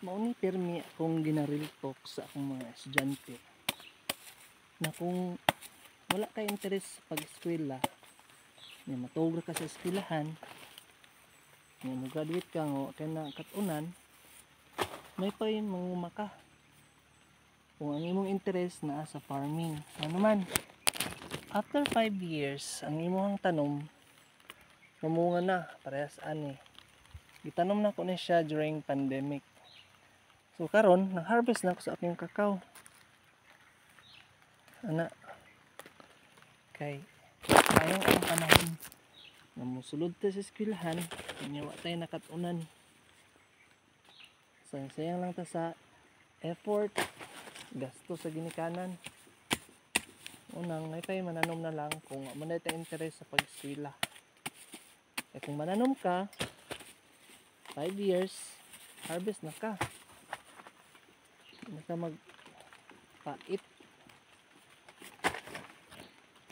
mauni permi akong ginaril talk sa akong mga estudyante na kung wala kay interes sa pag-eskwela, nga matuog ka sa eskwelahan, nga mo-graduate ka nga kay na katunan, may pay manguma ka. Kung ang imong interes naa sa farming, ano man, after 5 years, ang imong tanom mamunga na, parehas ani. Gitanom na ko ni siya during pandemic. So karon nag-harvest na ko sa akong kakao. Ana, kay sayang ang panahon na musulod ta sa eskwelahan, kanya wa tayo nakatunan. Sayang lang ta sa effort, gasto sa ginikanan. Unang, may tayo mananom na lang kung man tayo interes sa pag-eskwela. Eh kung mananom ka, 5 years, harvest na ka. Hindi ka magpait